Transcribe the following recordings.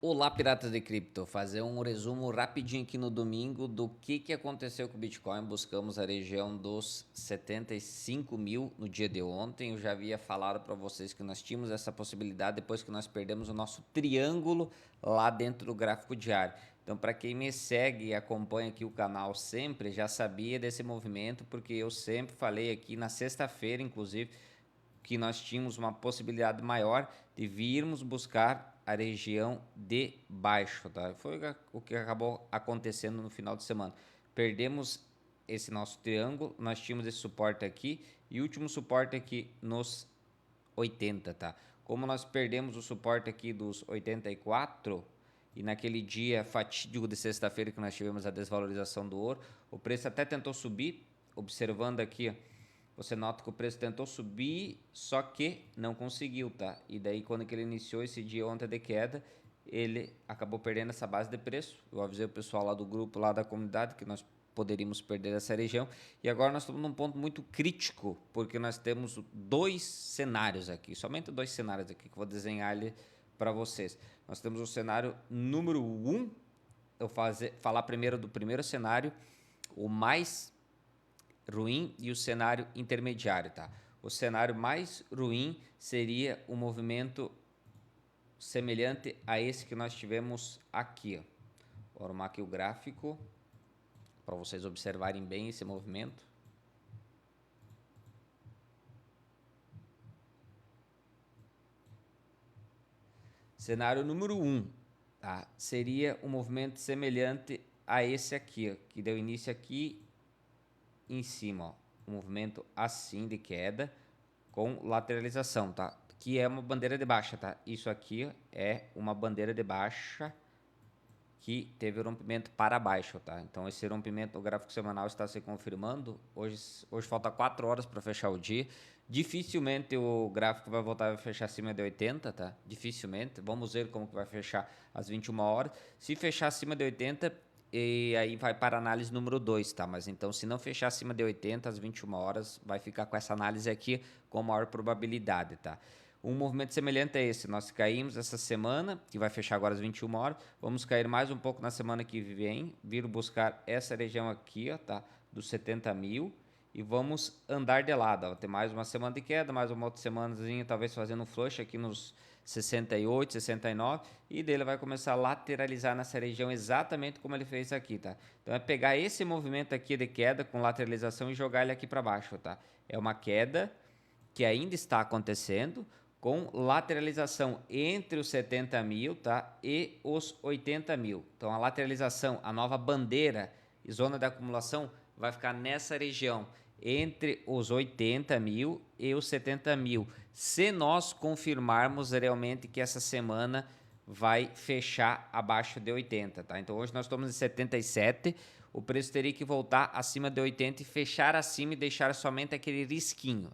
Olá, piratas de cripto. Fazer um resumo rapidinho aqui no domingo do que aconteceu com o Bitcoin. Buscamos a região dos 75 mil no dia de ontem. Eu já havia falado para vocês que nós tínhamos essa possibilidade depois que nós perdemos o nosso triângulo lá dentro do gráfico diário. Então, para quem me segue e acompanha aqui o canal sempre, já sabia desse movimento, porque eu sempre falei aqui na sexta-feira, inclusive, que nós tínhamos uma possibilidade maior de virmos buscar a região de baixo, tá? Foi o que acabou acontecendo no final de semana. Perdemos esse nosso triângulo, nós tínhamos esse suporte aqui e o último suporte aqui nos 80, tá? Como nós perdemos o suporte aqui dos 84 e naquele dia fatídico de sexta-feira que nós tivemos a desvalorização do ouro, o preço até tentou subir, observando aqui, você nota que o preço tentou subir, só que não conseguiu, tá? E daí quando que ele iniciou esse dia ontem de queda, ele acabou perdendo essa base de preço. Eu avisei o pessoal lá do grupo, lá da comunidade, que nós poderíamos perder essa região. E agora nós estamos num ponto muito crítico, porque nós temos dois cenários aqui, somente dois cenários aqui, que eu vou desenhar ali para vocês. Nós temos o cenário número 1, eu falar primeiro do primeiro cenário, o mais ruim, e o cenário intermediário, tá? O cenário mais ruim seria um movimento semelhante a esse que nós tivemos aqui, ó. Vou arrumar aqui o gráfico para vocês observarem bem esse movimento. Cenário número 1, tá? Seria um movimento semelhante a esse aqui, ó, que deu início aqui em cima, ó, um movimento assim de queda com lateralização, tá? Que é uma bandeira de baixa, tá? Isso aqui é uma bandeira de baixa que teve rompimento para baixo, tá? Então esse rompimento, o gráfico semanal está se confirmando. Hoje falta 4 horas para fechar o dia. Dificilmente o gráfico vai voltar a fechar acima de 80, tá? Dificilmente. Vamos ver como que vai fechar às 21 horas. Se fechar acima de 80, e aí vai para a análise número 2, tá? Mas então, se não fechar acima de 80 às 21 horas, vai ficar com essa análise aqui com maior probabilidade, tá? Um movimento semelhante a esse, nós caímos essa semana, que vai fechar agora às 21 horas, vamos cair mais um pouco na semana que vem, vir buscar essa região aqui, ó, tá? Dos 70 mil, e vamos andar de lado, ó. Tem mais uma semana de queda, mais uma outra semanazinha, talvez fazendo um flush aqui nos 68, 69, e dele vai começar a lateralizar nessa região exatamente como ele fez aqui, tá? Então é pegar esse movimento aqui de queda com lateralização e jogar ele aqui para baixo, tá? É uma queda que ainda está acontecendo com lateralização entre os 70 mil, tá? E os 80 mil. Então a lateralização, a nova bandeira e zona de acumulação vai ficar nessa região entre os 80 mil e os 70 mil. Se nós confirmarmos realmente que essa semana vai fechar abaixo de 80, tá? Então hoje nós estamos em 77, o preço teria que voltar acima de 80 e fechar acima e deixar somente aquele risquinho,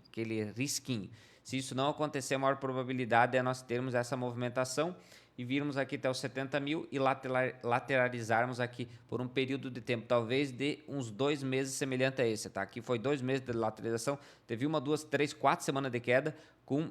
Se isso não acontecer, a maior probabilidade é nós termos essa movimentação e virmos aqui até os 70 mil e lateralizarmos aqui por um período de tempo, talvez de uns 2 meses semelhante a esse, tá? Aqui foi 2 meses de lateralização, teve 1, 2, 3, 4 semanas de queda com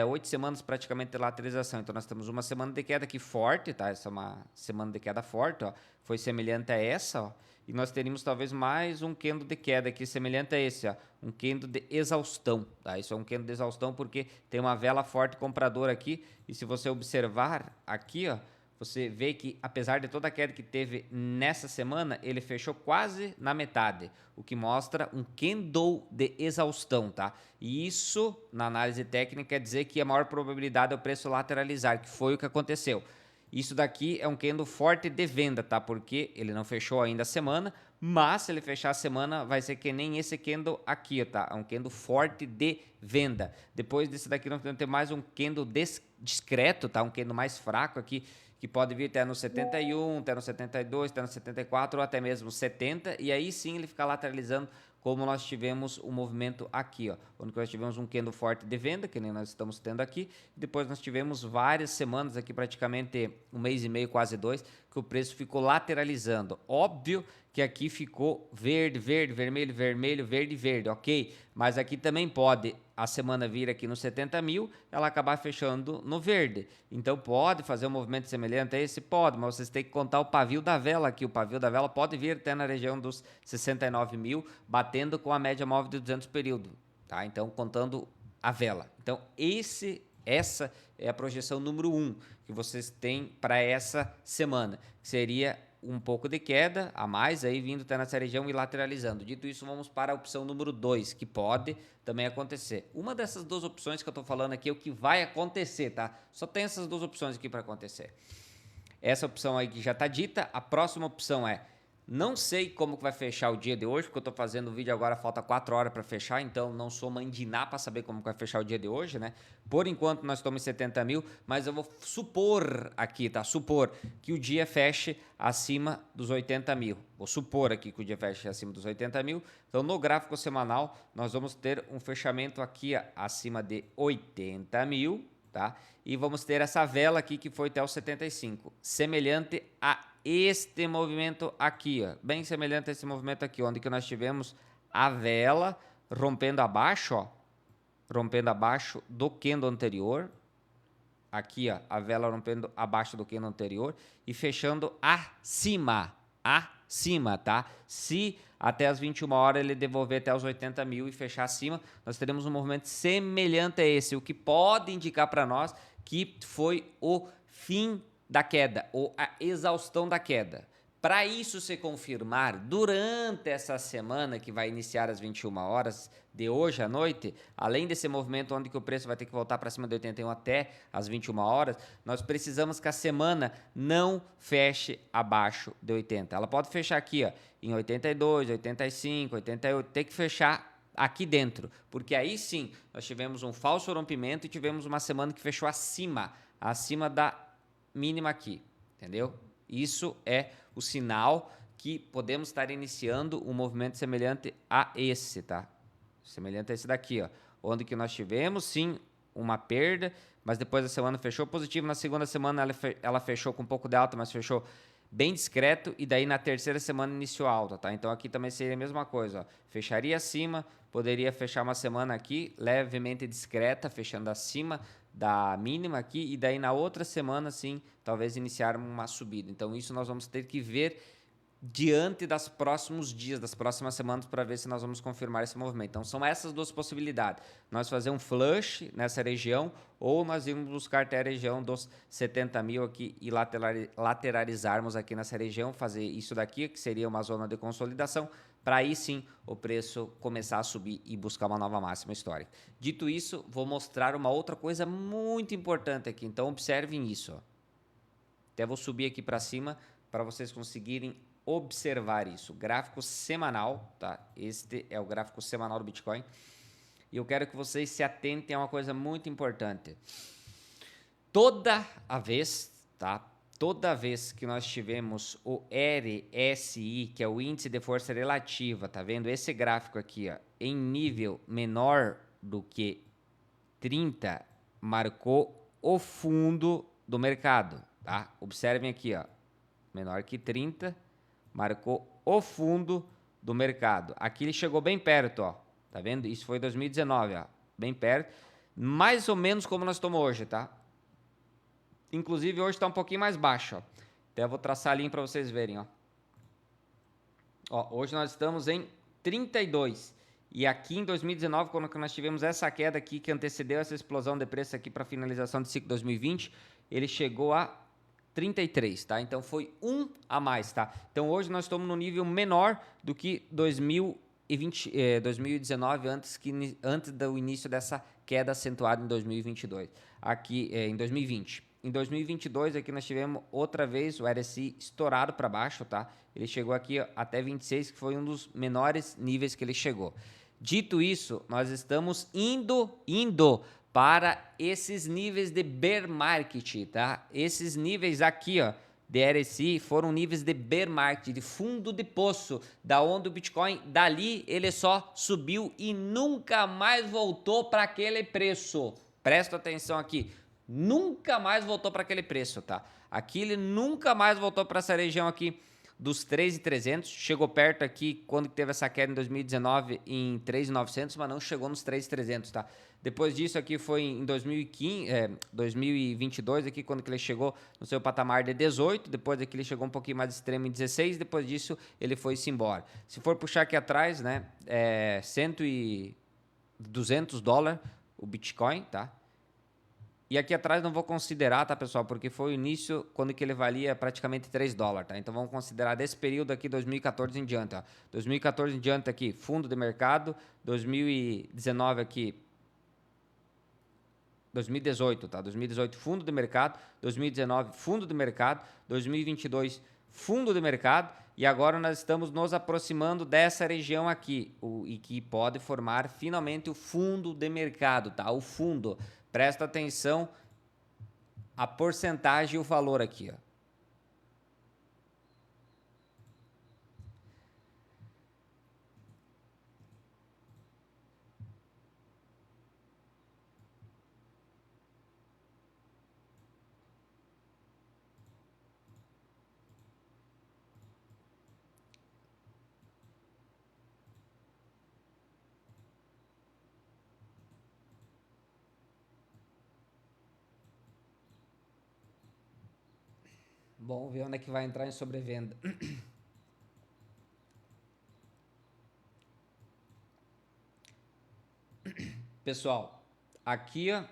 8 semanas praticamente de lateralização. Então nós temos uma semana de queda aqui forte, tá? Essa é uma semana de queda forte, ó. Foi semelhante a essa, ó. E nós teríamos talvez mais um candle de queda aqui semelhante a esse, ó. Um candle de exaustão, tá? Isso é um candle de exaustão porque tem uma vela forte compradora aqui. E se você observar aqui, ó, você vê que, apesar de toda a queda que teve nessa semana, ele fechou quase na metade, o que mostra um candle de exaustão, tá? E isso, na análise técnica, quer dizer que a maior probabilidade é o preço lateralizar, que foi o que aconteceu. Isso daqui é um candle forte de venda, tá? Porque ele não fechou ainda a semana, mas se ele fechar a semana, vai ser que nem esse candle aqui, tá? É um candle forte de venda. Depois desse daqui, nós vamos ter mais um candle discreto, tá? Um candle mais fraco aqui, que pode vir até no 71, até no 72, até no 74 ou até mesmo 70, e aí sim ele fica lateralizando, como nós tivemos o movimento aqui, ó, onde nós tivemos um candle forte de venda, que nem nós estamos tendo aqui, depois nós tivemos várias semanas aqui, praticamente um mês e meio, quase 2, que que o preço ficou lateralizando. Óbvio que aqui ficou verde, verde, vermelho, vermelho, verde, verde, ok? Mas aqui também pode a semana vir aqui nos 70 mil, ela acabar fechando no verde. Então pode fazer um movimento semelhante a esse? Pode, mas vocês têm que contar o pavio da vela aqui. O pavio da vela pode vir até na região dos 69 mil, batendo com a média móvel de 200 período, tá? Então contando a vela. Então essa é a projeção número 1 que vocês têm para essa semana, que seria um pouco de queda a mais aí vindo até nessa região e lateralizando. Dito isso, vamos para a opção número 2, que pode também acontecer. Uma dessas duas opções que eu estou falando aqui é o que vai acontecer, tá? Só tem essas duas opções aqui para acontecer. Essa opção aí que já está dita. A próxima opção é: não sei como que vai fechar o dia de hoje, porque eu estou fazendo o vídeo agora, falta 4 horas para fechar, então não sou mandiná para saber como que vai fechar o dia de hoje, né? Por enquanto nós estamos em 70 mil, mas eu vou supor aqui, tá? Supor que o dia feche acima dos 80 mil. Vou supor aqui que o dia feche acima dos 80 mil. Então no gráfico semanal nós vamos ter um fechamento aqui acima de 80 mil, tá? E vamos ter essa vela aqui que foi até os 75, semelhante a este movimento aqui, ó, bem semelhante a esse movimento aqui, onde que nós tivemos a vela rompendo abaixo, ó, rompendo abaixo do candle anterior, aqui, ó, a vela rompendo abaixo do candle anterior e fechando acima, tá? Se até as 21 horas ele devolver até os 80 mil e fechar acima, nós teremos um movimento semelhante a esse, o que pode indicar para nós que foi o fim da queda ou a exaustão da queda. Para isso se confirmar durante essa semana que vai iniciar às 21 horas de hoje à noite, além desse movimento onde que o preço vai ter que voltar para cima de 81 até às 21 horas, nós precisamos que a semana não feche abaixo de 80. Ela pode fechar aqui, ó, em 82, 85, 88, tem que fechar aqui dentro, porque aí sim nós tivemos um falso rompimento e tivemos uma semana que fechou acima da mínima aqui, entendeu? Isso é o sinal que podemos estar iniciando um movimento semelhante a esse, tá? Semelhante a esse daqui, ó, onde que nós tivemos sim uma perda, mas depois a semana fechou positivo. Na segunda semana ela fechou com um pouco de alta, mas fechou bem discreto, e daí na terceira semana iniciou alta, tá? Então aqui também seria a mesma coisa, ó. Fecharia acima, poderia fechar uma semana aqui levemente discreta, fechando acima da mínima aqui, e daí na outra semana sim, talvez iniciar uma subida. Então isso nós vamos ter que ver diante dos próximos dias, das próximas semanas, para ver se nós vamos confirmar esse movimento. Então são essas duas possibilidades: nós fazer um flush nessa região, ou nós irmos buscar até a região dos 70 mil aqui e lateralizarmos aqui nessa região, fazer isso daqui, que seria uma zona de consolidação, para aí sim o preço começar a subir e buscar uma nova máxima histórica. Dito isso, vou mostrar uma outra coisa muito importante aqui, então observem isso, ó. Até vou subir aqui para cima para vocês conseguirem observar isso. Gráfico semanal, tá? Este é o gráfico semanal do Bitcoin. E eu quero que vocês se atentem a uma coisa muito importante. Toda a vez, tá? Toda vez que nós tivemos o RSI, que é o índice de força relativa, tá vendo? Esse gráfico aqui, ó, em nível menor do que 30, marcou o fundo do mercado, tá? Observem aqui, ó, menor que 30, marcou o fundo do mercado. Aqui ele chegou bem perto, ó. Tá vendo? Isso foi 2019, ó. Bem perto. Mais ou menos como nós estamos hoje, tá? Inclusive hoje está um pouquinho mais baixo, ó. Até vou traçar a linha para vocês verem, ó. Ó, hoje nós estamos em 32. E aqui em 2019, quando nós tivemos essa queda aqui que antecedeu essa explosão de preço aqui para a finalização do ciclo 2020, ele chegou a 33, tá? Então foi um a mais, tá? Então hoje nós estamos no nível menor do que 2019, antes do início dessa queda acentuada em 2022. Aqui em 2020. Em 2022 aqui nós tivemos outra vez o RSI estourado para baixo, tá? Ele chegou aqui até 26, que foi um dos menores níveis que ele chegou. Dito isso, nós estamos indo para esses níveis de bear market, tá? Esses níveis aqui, ó, de RSI foram níveis de bear market, de fundo de poço, da onde o Bitcoin, dali ele só subiu e nunca mais voltou para aquele preço. Presta atenção aqui, nunca mais voltou para aquele preço, tá? Aqui ele nunca mais voltou para essa região aqui dos 3.300, chegou perto aqui quando teve essa queda em 2019 em 3.900, mas não chegou nos 3.300, tá? Depois disso aqui foi em 2022 aqui quando que ele chegou no seu patamar de 18, depois aqui ele chegou um pouquinho mais extremo em 16, depois disso ele foi-se embora. Se for puxar aqui atrás, né, 200 dólares o Bitcoin, tá? E aqui atrás não vou considerar, tá, pessoal? Porque foi o início quando que ele valia praticamente 3 dólares, tá? Então vamos considerar desse período aqui, 2014 em diante, ó. 2014 em diante aqui, fundo de mercado. 2019 aqui, 2018, tá? 2018, fundo de mercado. 2019, fundo de mercado. 2022, fundo de mercado. E agora nós estamos nos aproximando dessa região aqui, e que pode formar finalmente o fundo de mercado, tá? O fundo. Presta atenção a porcentagem e o valor aqui, ó. Bom, ver onde é que vai entrar em sobrevenda. Pessoal, aqui ó,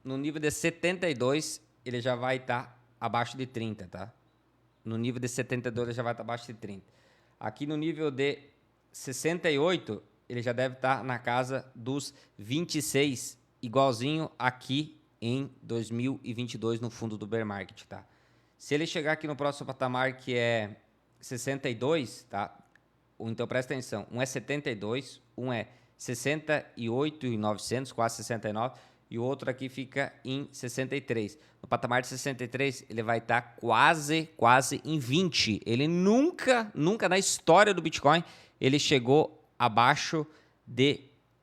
no nível de 72, ele já vai estar abaixo de 30, tá? No nível de 72, ele já vai estar abaixo de 30. Aqui no nível de 68, ele já deve estar na casa dos 26, igualzinho aqui em 2022 no fundo do bear market, tá? Se ele chegar aqui no próximo patamar, que é 62, tá? Então presta atenção, um é 72, um é 68.900, quase 69, e o outro aqui fica em 63. No patamar de 63, ele vai estar quase em 20. Ele nunca na história do Bitcoin, ele chegou abaixo de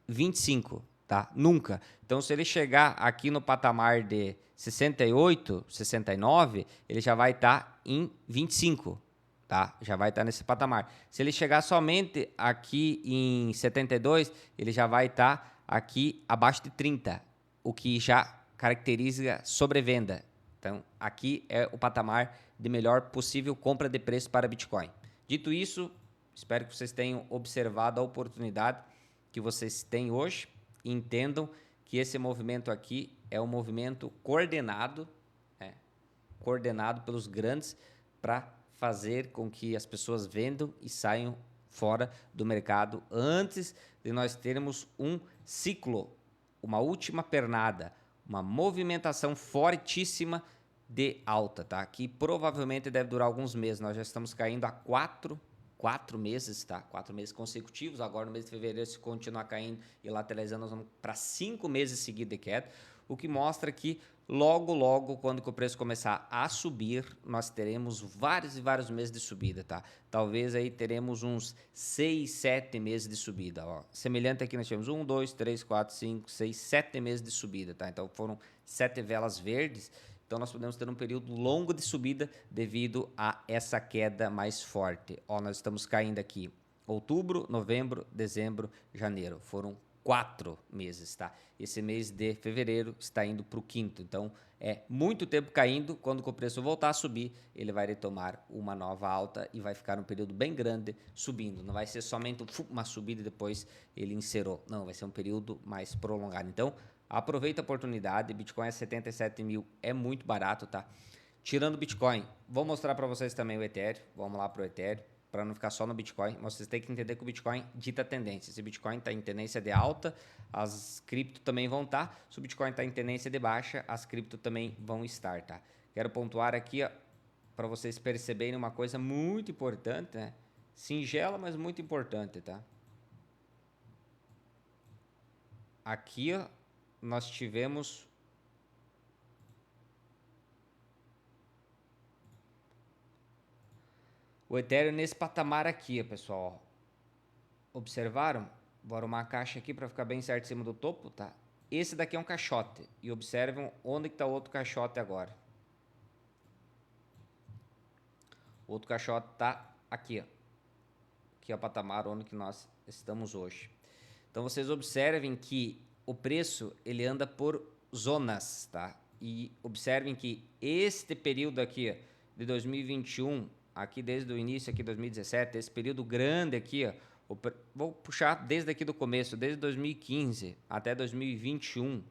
25, tá? Nunca. Então, se ele chegar aqui no patamar de 68, 69, ele já vai estar em 25. Tá? Já vai estar nesse patamar. Se ele chegar somente aqui em 72, ele já vai estar aqui abaixo de 30, o que já caracteriza sobrevenda. Então, aqui é o patamar de melhor possível compra de preço para Bitcoin. Dito isso, espero que vocês tenham observado a oportunidade que vocês têm hoje e entendam que esse movimento aqui é um movimento coordenado, coordenado pelos grandes para fazer com que as pessoas vendam e saiam fora do mercado antes de nós termos um ciclo, uma última pernada, uma movimentação fortíssima de alta, tá? Que provavelmente deve durar alguns meses. Nós já estamos caindo há 4 meses, tá? 4 meses consecutivos. Agora no mês de fevereiro, se continuar caindo e lateralizando, nós vamos para 5 meses seguidos de queda, o que mostra que logo, quando o preço começar a subir, nós teremos vários e vários meses de subida, tá? Talvez aí teremos uns 6, 7 meses de subida, ó. Semelhante aqui nós tivemos 1, 2, 3, 4, 5, 6, 7 meses de subida, tá? Então foram 7 velas verdes. Então nós podemos ter um período longo de subida devido a essa queda mais forte. Ó, nós estamos caindo aqui outubro, novembro, dezembro, janeiro. Foram 4 meses, tá? Esse mês de fevereiro está indo para o quinto, então é muito tempo caindo. Quando o preço voltar a subir, ele vai retomar uma nova alta e vai ficar um período bem grande subindo. Não vai ser somente uma subida e depois ele encerrou. Não, vai ser um período mais prolongado. Então, aproveita a oportunidade. Bitcoin a 77 mil é muito barato, tá? Tirando o Bitcoin, vou mostrar para vocês também o Ethereum. Vamos lá para o Ethereum, para não ficar só no Bitcoin, mas vocês têm que entender que o Bitcoin dita tendência. Se o Bitcoin está em tendência de alta, as cripto também vão estar. Se o Bitcoin está em tendência de baixa, as cripto também vão estar, tá? Quero pontuar aqui, para vocês perceberem uma coisa muito importante, né? Singela, mas muito importante, tá? Aqui, ó, nós tivemos o Ethereum nesse patamar aqui, pessoal. Observaram? Vou arrumar a caixa aqui para ficar bem certo em cima do topo, tá? Esse daqui é um caixote. E observam onde está o outro caixote agora. O outro caixote está aqui, ó. Que é o patamar onde que nós estamos hoje. Então, vocês observem que o preço, ele anda por zonas, tá? E observem que este período aqui, ó, de 2021, aqui desde o início, aqui 2017, esse período grande aqui, ó, vou puxar desde aqui do começo, desde 2015 até 2021,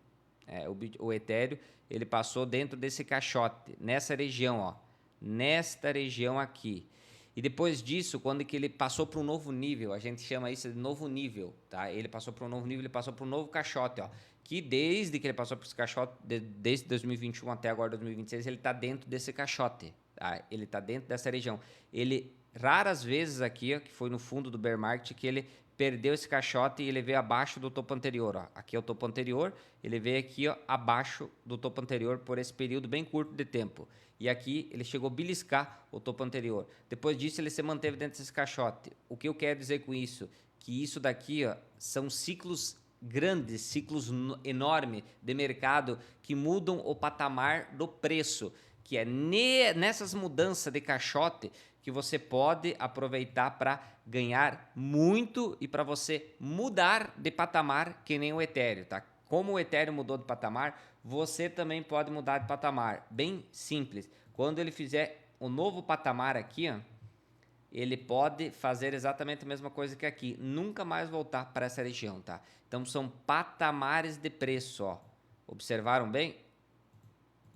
o Ethereum, ele passou dentro desse caixote, nessa região, ó, nesta região aqui. E depois disso, quando que ele passou para um novo nível, a gente chama isso de novo nível, tá? Ele passou para um novo nível, ele passou para um novo caixote, ó. Que desde que ele passou para esse caixote, desde 2021 até agora 2026, ele está dentro desse caixote, tá? Ele está dentro dessa região. Ele, raras vezes aqui, ó, que foi no fundo do bear market, que ele perdeu esse caixote e ele veio abaixo do topo anterior, ó. Aqui é o topo anterior, ele veio aqui, ó, abaixo do topo anterior por esse período bem curto de tempo. E aqui ele chegou a beliscar o topo anterior. Depois disso ele se manteve dentro desse caixote. O que eu quero dizer com isso? Que isso daqui, ó, são ciclos grandes, ciclos enormes de mercado que mudam o patamar do preço. Que é nessas mudanças de caixote que você pode aproveitar para ganhar muito e para você mudar de patamar que nem o Ethereum, tá? Como o Ethereum mudou de patamar, você também pode mudar de patamar. Bem simples. Quando ele fizer o novo patamar aqui, ó, ele pode fazer exatamente a mesma coisa que aqui. Nunca mais voltar para essa região, tá? Então, são patamares de preço, ó. Observaram bem?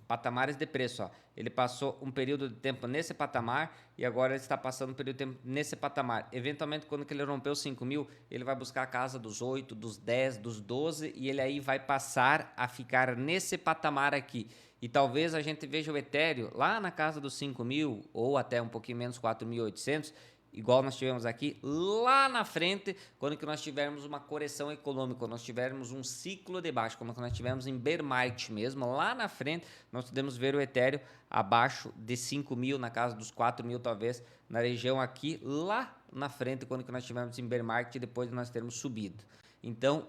Patamares de preço, ó. Ele passou um período de tempo nesse patamar e agora ele está passando um período de tempo nesse patamar. Eventualmente, quando ele romper os 5 mil, ele vai buscar a casa dos 8, dos 10, dos 12 e ele aí vai passar a ficar nesse patamar aqui. E talvez a gente veja o Ethereum lá na casa dos 5 mil ou até um pouquinho menos, 4.800, igual nós tivemos aqui lá na frente, quando que nós tivermos uma correção econômica, quando nós tivermos um ciclo de baixa, como nós tivemos em bear market mesmo, lá na frente, nós podemos ver o Ethereum abaixo de 5 mil, na casa dos 4 mil talvez, na região aqui, lá na frente, quando que nós tivemos em bear market, depois de nós termos subido. Então,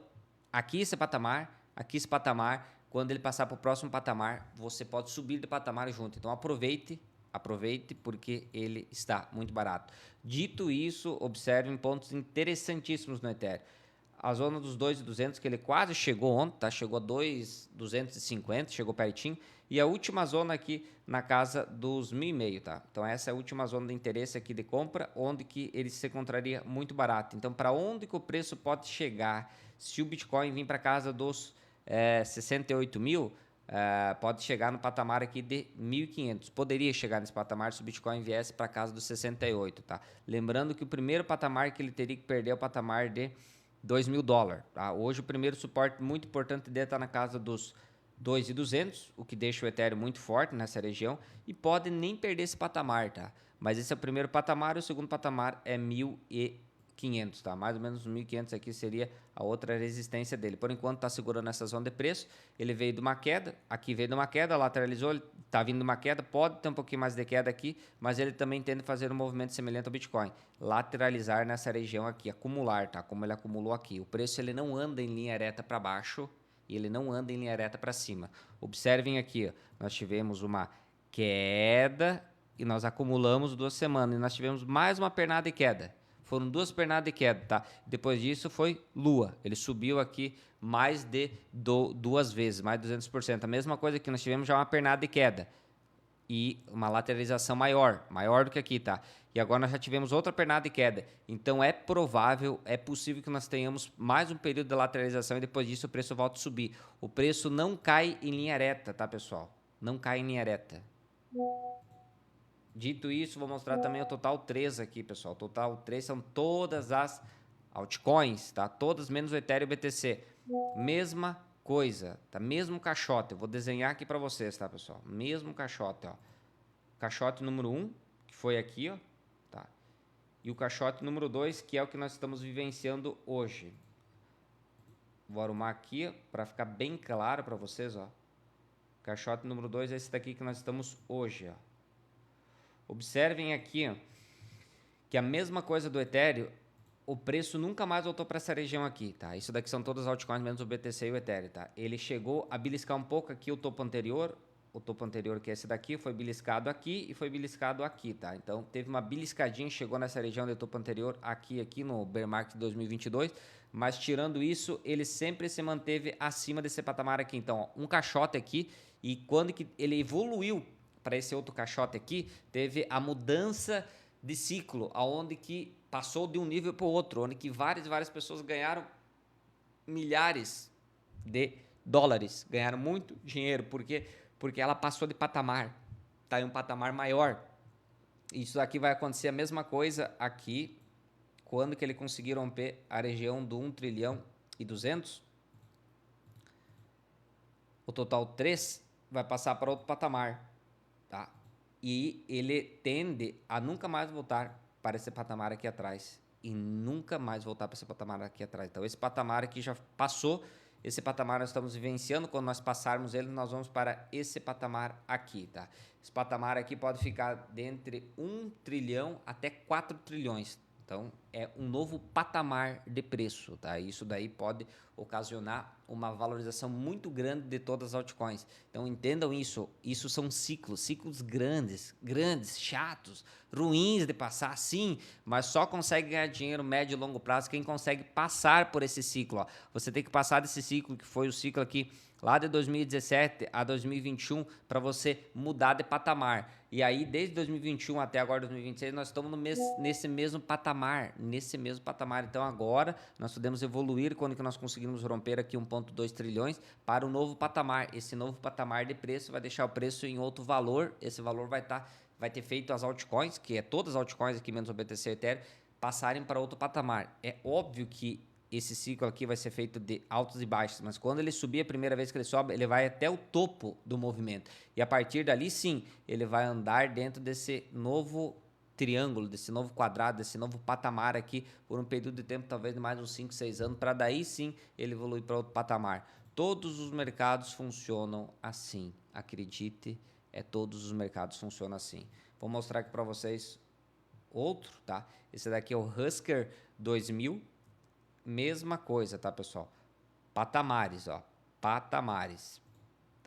aqui esse patamar, quando ele passar para o próximo patamar, você pode subir de patamar junto. Então, aproveite porque ele está muito barato. Dito isso, observem pontos interessantíssimos no Ethereum. A zona dos 2.200, que ele quase chegou ontem, tá? Chegou a 2.250, chegou pertinho. E a última zona aqui na casa dos 1.500, tá? Então essa é a última zona de interesse aqui de compra, onde que ele se encontraria muito barato. Então para onde que o preço pode chegar se o Bitcoin vir para casa dos 68 mil, pode chegar no patamar aqui de 1.500. Poderia chegar nesse patamar se o Bitcoin viesse para casa dos 68, tá? Lembrando que o primeiro patamar que ele teria que perder é o patamar de $2.000, tá? Hoje o primeiro suporte muito importante dele está na casa dos 2.200, o que deixa o Ethereum muito forte nessa região e pode nem perder esse patamar, tá? Mas esse é o primeiro patamar e o segundo patamar é 1.500, tá? Mais ou menos 1.500 aqui seria a outra resistência dele. Por enquanto está segurando essa zona de preço. Ele veio de uma queda, aqui veio de uma queda, lateralizou, ele está vindo de uma queda, pode ter um pouquinho mais de queda aqui, mas ele também tende a fazer um movimento semelhante ao Bitcoin, lateralizar nessa região aqui, acumular, tá? Como ele acumulou aqui. O preço ele não anda em linha reta para baixo e ele não anda em linha reta para cima. Observem aqui, ó, nós tivemos uma queda e nós acumulamos 2 semanas e nós tivemos mais uma pernada de queda. Foram 2 pernadas de queda, tá? Depois disso foi lua. Ele subiu aqui mais de 2 vezes, mais de 200%. A mesma coisa que nós tivemos já uma pernada de queda. E uma lateralização maior do que aqui, tá? E agora nós já tivemos outra pernada de queda. Então é provável, é possível que nós tenhamos mais um período de lateralização e depois disso o preço volta a subir. O preço não cai em linha reta, tá, pessoal? Não cai em linha reta. Dito isso, vou mostrar também o Total 3 aqui, pessoal. O Total 3 são todas as altcoins, tá? Todas menos o Ethereum e o BTC. Mesma coisa, tá? Mesmo caixote. Eu vou desenhar aqui para vocês, tá, pessoal? Mesmo caixote, ó. Caixote número 1, que foi aqui, ó, tá? E o caixote número 2, que é o que nós estamos vivenciando hoje. Vou arrumar aqui para ficar bem claro para vocês, ó. Caixote número 2 é esse daqui que nós estamos hoje, ó. Observem aqui, ó, que a mesma coisa do Ethereum, o preço nunca mais voltou para essa região aqui, tá? Isso daqui são todas as altcoins, menos o BTC e o Ethereum, tá? Ele chegou a beliscar um pouco aqui o topo anterior, o topo anterior, que é esse daqui, foi beliscado aqui e foi beliscado aqui, tá? Então, teve uma beliscadinha, chegou nessa região de topo anterior aqui no bear market 2022, mas tirando isso, ele sempre se manteve acima desse patamar aqui. Então, ó, um caixote aqui, e quando que ele evoluiu para esse outro caixote aqui, teve a mudança de ciclo, aonde que passou de um nível para o outro, onde que várias pessoas ganharam milhares de dólares, ganharam muito dinheiro, porque ela passou de patamar, tá em um patamar maior. Isso aqui vai acontecer a mesma coisa aqui, quando que ele conseguir romper a região do 1 trilhão e 200, o total 3 vai passar para outro patamar, tá? E ele tende a nunca mais voltar para esse patamar aqui atrás. E nunca mais voltar para esse patamar aqui atrás. Então, esse patamar aqui já passou. Esse patamar nós estamos vivenciando. Quando nós passarmos ele, nós vamos para esse patamar aqui, tá? Esse patamar aqui pode ficar de entre 1 trilhão até 4 trilhões. Então, é um novo patamar de preço, tá? Isso daí pode ocasionar uma valorização muito grande de todas as altcoins. Então, entendam isso. Isso são ciclos grandes, chatos, ruins de passar, sim, mas só consegue ganhar dinheiro médio e longo prazo quem consegue passar por esse ciclo, ó. Você tem que passar desse ciclo, que foi o ciclo aqui lá de 2017 a 2021, para você mudar de patamar. E aí, desde 2021 até agora 2026, nós estamos nesse mesmo patamar, Então, agora, nós podemos evoluir quando que nós conseguimos romper aqui 1,2 trilhões para um novo patamar. Esse novo patamar de preço vai deixar o preço em outro valor. Esse valor vai ter feito as altcoins, que é todas as altcoins aqui, menos o BTC e Ethereum, passarem para outro patamar. É óbvio que esse ciclo aqui vai ser feito de altos e baixos, mas quando ele subir, a primeira vez que ele sobe, ele vai até o topo do movimento. E a partir dali, sim, ele vai andar dentro desse novo triângulo, desse novo quadrado, desse novo patamar aqui, por um período de tempo, talvez de mais uns 5, 6 anos, para daí sim ele evoluir para outro patamar. Todos os mercados funcionam assim, acredite, todos os mercados funcionam assim. Vou mostrar aqui para vocês outro, tá? Esse daqui é o Husker 2000, mesma coisa, tá, pessoal? Patamares, ó. Patamares.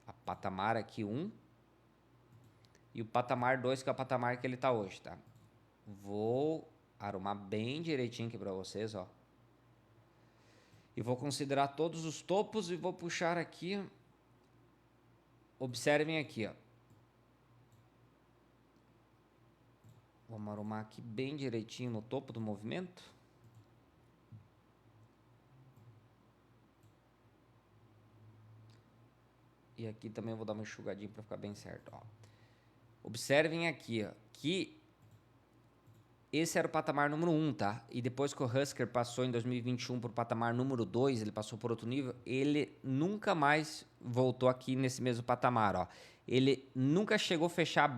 A patamar aqui 1 e o patamar 2, que é o patamar que ele tá hoje, tá? Vou arrumar bem direitinho aqui para vocês, ó. E vou considerar todos os topos e vou puxar aqui. Observem aqui, ó. Vamos arrumar aqui bem direitinho no topo do movimento. E aqui também eu vou dar uma enxugadinha para ficar bem certo, ó. Observem aqui, ó, que esse era o patamar número 1, tá? E depois que o Husker passou em 2021 para o patamar número 2, ele passou por outro nível, ele nunca mais voltou aqui nesse mesmo patamar, ó. Ele nunca chegou a fechar,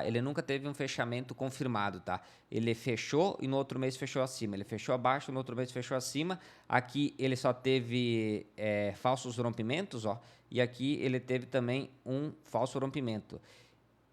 ele nunca teve um fechamento confirmado, tá? Ele fechou e no outro mês fechou acima. Ele fechou abaixo, no outro mês fechou acima. Aqui ele só teve falsos rompimentos, ó. E aqui ele teve também um falso rompimento.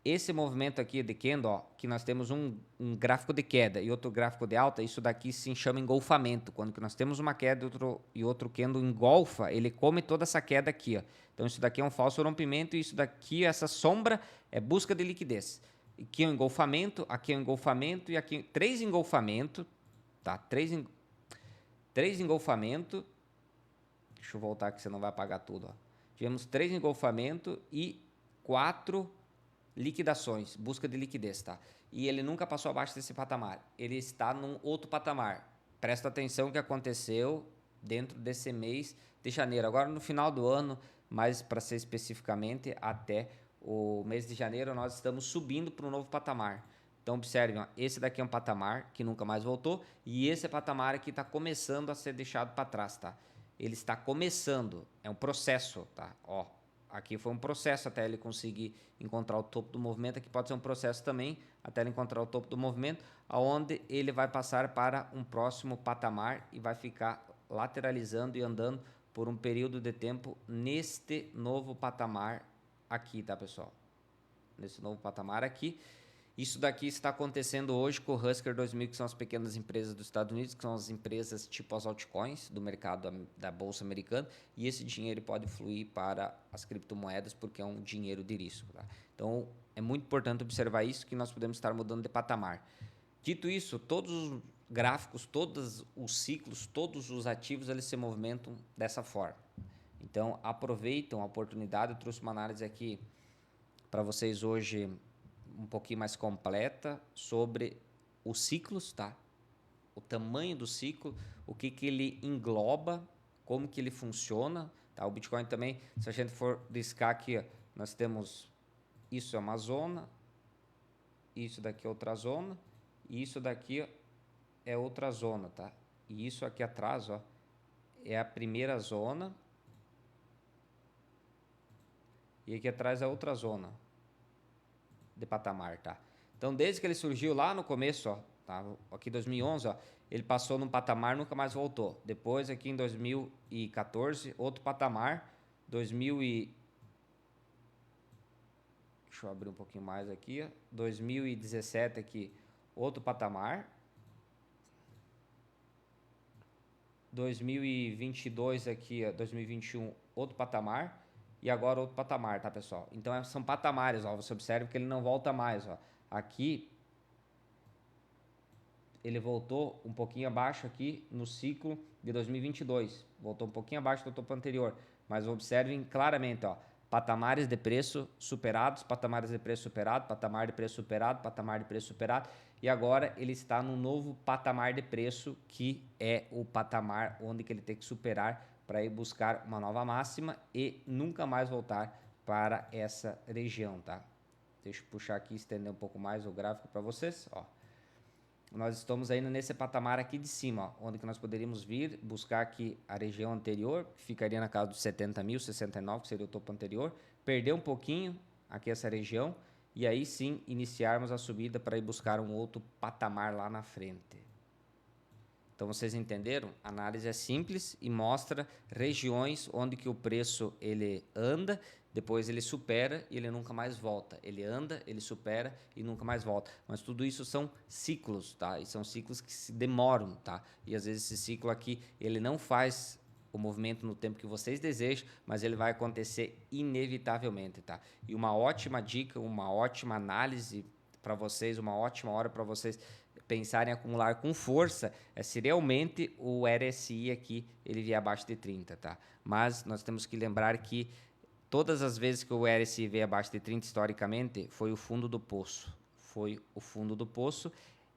Esse movimento aqui de candle, ó, que nós temos um gráfico de queda e outro gráfico de alta, isso daqui se chama engolfamento. Quando que nós temos uma queda e outro candle engolfa, ele come toda essa queda aqui, ó. Então isso daqui é um falso rompimento e isso daqui, essa sombra, é busca de liquidez. Aqui é um engolfamento, aqui é um engolfamento e aqui 3 engolfamentos, tá? 3 engolfamentos. Deixa eu voltar que você não vai apagar tudo, ó. Tivemos 3 engolfamentos e 4 liquidações, busca de liquidez, tá? E ele nunca passou abaixo desse patamar. Ele está num outro patamar. Presta atenção o que aconteceu dentro desse mês de janeiro. Agora, no final do ano, mas para ser especificamente, até o mês de janeiro, nós estamos subindo para um novo patamar. Então, observem, ó, esse daqui é um patamar que nunca mais voltou e esse patamar aqui está começando a ser deixado para trás, tá? Ele está começando, é um processo, tá? Ó, aqui foi um processo até ele conseguir encontrar o topo do movimento. Aqui pode ser um processo também até ele encontrar o topo do movimento, aonde ele vai passar para um próximo patamar e vai ficar lateralizando e andando por um período de tempo neste novo patamar aqui, tá, pessoal? Nesse novo patamar aqui. Isso daqui está acontecendo hoje com o Husker 2000, que são as pequenas empresas dos Estados Unidos, que são as empresas tipo as altcoins do mercado da Bolsa Americana, e esse dinheiro pode fluir para as criptomoedas porque é um dinheiro de risco. Tá? Então, é muito importante observar isso, que nós podemos estar mudando de patamar. Dito isso, todos os gráficos, todos os ciclos, todos os ativos, eles se movimentam dessa forma. Então, aproveitam a oportunidade. Eu trouxe uma análise aqui para vocês hoje um pouquinho mais completa sobre os ciclos, tá? O tamanho do ciclo, o que ele engloba, como que ele funciona, tá? O Bitcoin também, se a gente for riscar aqui, ó, nós temos isso é uma zona, isso daqui é outra zona, e isso daqui é outra zona, tá? E isso aqui atrás, ó, é a primeira zona, e aqui atrás é outra zona de patamar, tá? Então, desde que ele surgiu lá no começo, ó, tá? Aqui 2011, ó, ele passou num patamar, nunca mais voltou. Depois, aqui em 2014, outro patamar. Deixa eu abrir um pouquinho mais aqui, ó. 2017 aqui, outro patamar. 2022 aqui, ó, 2021, outro patamar. E agora outro patamar, tá, pessoal? Então, são patamares, ó. Você observa que ele não volta mais, ó. Aqui, ele voltou um pouquinho abaixo aqui no ciclo de 2022. Voltou um pouquinho abaixo do topo anterior. Mas observem claramente, ó. Patamares de preço superados, patamares de preço superado, patamar de preço superado, patamar de preço superado. E agora ele está no novo patamar de preço, que é o patamar onde que ele tem que superar para ir buscar uma nova máxima e nunca mais voltar para essa região, tá? Deixa eu puxar aqui e estender um pouco mais o gráfico para vocês, ó. Nós estamos ainda nesse patamar aqui de cima, ó, onde que nós poderíamos vir buscar aqui a região anterior, que ficaria na casa dos 70.000, 69, que seria o topo anterior, perder um pouquinho aqui essa região e aí sim iniciarmos a subida para ir buscar um outro patamar lá na frente. Então vocês entenderam? A análise é simples e mostra regiões onde que o preço ele anda, depois ele supera e ele nunca mais volta. Ele anda, ele supera e nunca mais volta. Mas tudo isso são ciclos, tá? E são ciclos que se demoram, tá? E às vezes esse ciclo aqui, ele não faz o movimento no tempo que vocês desejam, mas ele vai acontecer inevitavelmente, tá? E uma ótima dica, uma ótima análise para vocês, uma ótima hora para vocês pensarem em acumular com força é se realmente o RSI aqui ele vier abaixo de 30, tá? Mas nós temos que lembrar que todas as vezes que o RSI veio abaixo de 30 historicamente foi o fundo do poço. Foi o fundo do poço,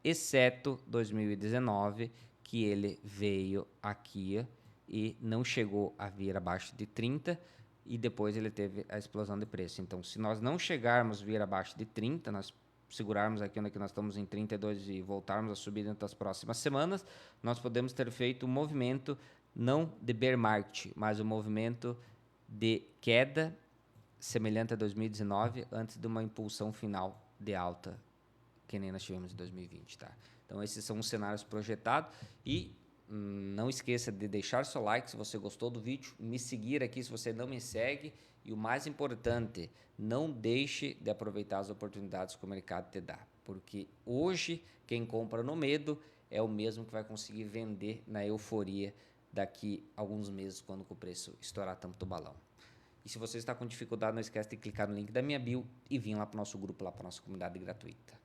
exceto 2019, que ele veio aqui e não chegou a vir abaixo de 30 e depois ele teve a explosão de preço. Então, se nós não chegarmos a vir abaixo de 30, nós segurarmos aqui onde nós estamos em 32 e voltarmos a subir dentro das próximas semanas, nós podemos ter feito um movimento não de bear market, mas um movimento de queda semelhante a 2019 antes de uma impulsão final de alta que nem nós tivemos em 2020, tá? Então esses são os cenários projetados e não esqueça de deixar seu like se você gostou do vídeo, me seguir aqui se você não me segue e o mais importante, não deixe de aproveitar as oportunidades que o mercado te dá, porque hoje quem compra no medo é o mesmo que vai conseguir vender na euforia daqui a alguns meses quando o preço estourar tanto o balão. E se você está com dificuldade, não esquece de clicar no link da minha bio e vir lá para o nosso grupo, lá para a nossa comunidade gratuita.